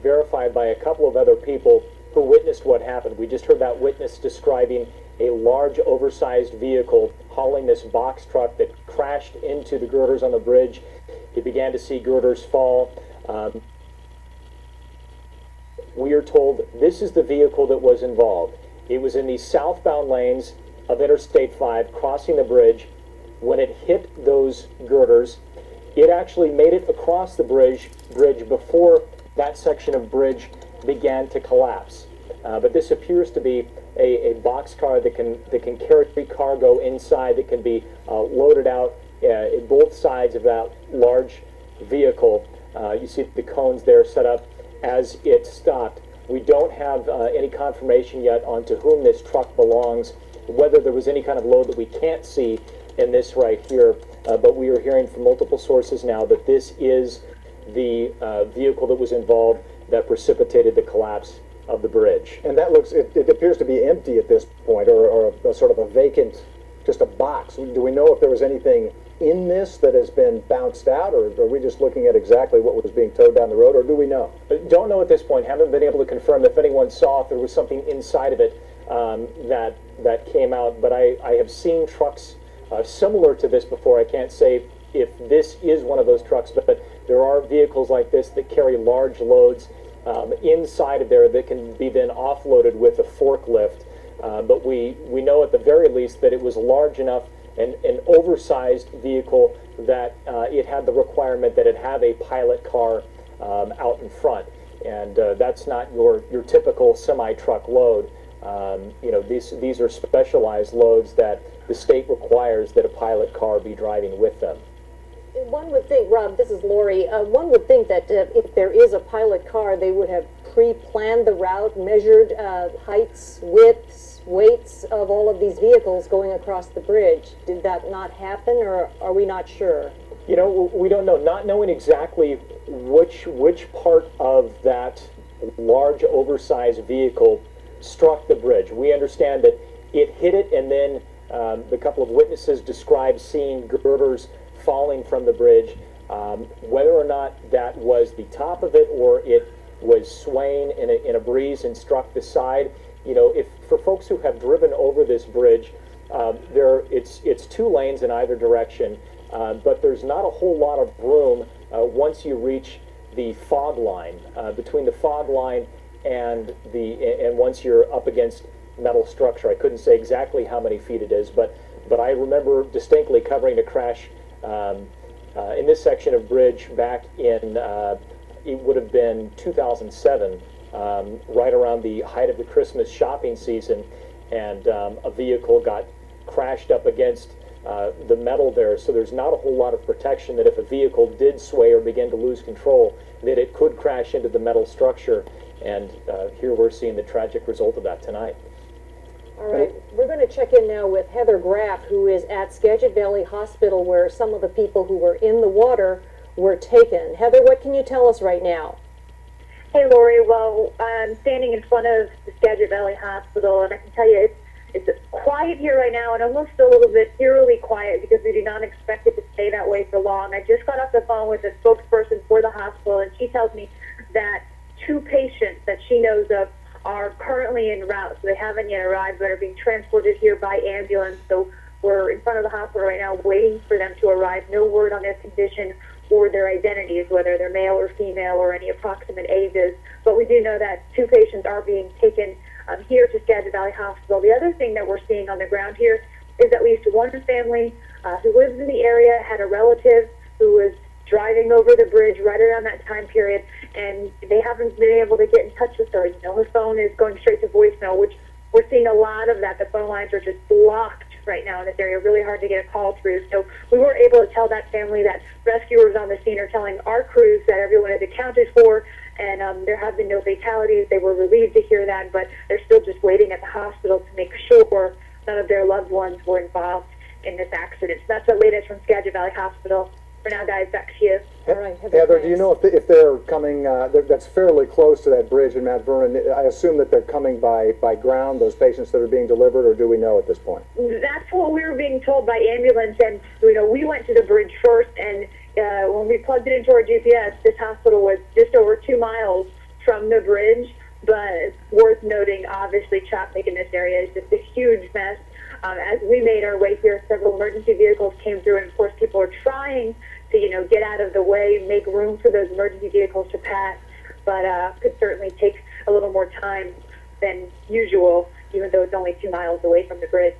verified by a couple of other people who witnessed what happened. We just heard that witness describing a large, oversized vehicle hauling this box truck that crashed into the girders on the bridge. He began to see girders fall. We are told this is the vehicle that was involved. It was in the southbound lanes of Interstate 5, crossing the bridge. When it hit those girders, it actually made it across the bridge before that section of bridge began to collapse. But this appears to be a box car that can carry cargo inside, that can be loaded out in both sides of that large vehicle. You see the cones there set up as it stopped. We don't have any confirmation yet on to whom this truck belongs, whether there was any kind of load that we can't see in this right here, but we are hearing from multiple sources now that this is the vehicle that was involved that precipitated the collapse of the bridge. And that looks, it appears to be empty at this point, or a sort of a vacant, just a box. Do we know if there was anything in this that has been bounced out, or are we just looking at exactly what was being towed down the road, or do we know? Don't know at this point. Haven't been able to confirm if anyone saw if there was something inside of it that came out, but I have seen trucks similar to this before. I can't say if this is one of those trucks, but there are vehicles like this that carry large loads inside of there that can be then offloaded with a forklift. But we know at the very least that it was large enough and an oversized vehicle that it had the requirement that it have a pilot car out in front. And that's not your typical semi-truck load. These are specialized loads that the state requires that a pilot car be driving with them. One would think, Rob, this is Lori, one would think that if there is a pilot car, they would have pre-planned the route, measured heights, widths, weights of all of these vehicles going across the bridge. Did that not happen, or are we not sure? You know, we don't know. Not knowing exactly which part of that large, oversized vehicle struck the bridge. We understand that it hit it, and then the couple of witnesses described seeing girders falling from the bridge. Whether or not that was the top of it or it was swaying in a breeze and struck the side, you know, if for folks who have driven over this bridge, it's two lanes in either direction, but there's not a whole lot of room once you reach the fog line, between the fog line and once you're up against metal structure. I couldn't say exactly how many feet it is, but I remember distinctly covering a crash in this section of bridge back in, it would have been 2007, right around the height of the Christmas shopping season, and a vehicle got crashed up against the metal there, so there's not a whole lot of protection that if a vehicle did sway or begin to lose control, that it could crash into the metal structure, and here we're seeing the tragic result of that tonight. All right, we're going to check in now with Heather Graff, who is at Skagit Valley Hospital, where some of the people who were in the water were taken. Heather, what can you tell us right now? Hey, Lori. Well, I'm standing in front of the Skagit Valley Hospital, and I can tell you it's quiet here right now, and almost a little bit eerily quiet because we do not expect it to stay that way for long. I just got off the phone with a spokesperson for the hospital, and she tells me that 2 patients that she knows of are currently en route, so they haven't yet arrived, but are being transported here by ambulance. So we're in front of the hospital right now waiting for them to arrive. No word on their condition or their identities, whether they're male or female or any approximate ages. But we do know that 2 patients are being taken here to Skagit Valley Hospital. The other thing that we're seeing on the ground here is at least one family who lives in the area had a relative who was driving over the bridge right around that time period, and they haven't been able to get in touch with her. You know, her phone is going straight to voicemail, which we're seeing a lot of that. The phone lines are just blocked right now in this area, really hard to get a call through. So we weren't able to tell that family that rescuers on the scene are telling our crews that everyone is accounted for, and there have been no fatalities. They were relieved to hear that, but they're still just waiting at the hospital to make sure none of their loved ones were involved in this accident. So that's the latest from Skagit Valley Hospital. For now, guys, back to you. All right, Heather, do you know if they're coming, that's fairly close to that bridge in Mount Vernon, I assume that they're coming by ground, those patients that are being delivered, or do we know at this point? That's what we were being told by ambulance, and we went to the bridge first, and when we plugged it into our GPS, this hospital was just over 2 miles the bridge, but it's worth noting, obviously, traffic in this area is just a huge mess. As we made our way here, several emergency vehicles came through, and of course, people are trying to, get out of the way, make room for those emergency vehicles to pass, but could certainly take a little more time than usual, even though it's only 2 miles away from the bridge.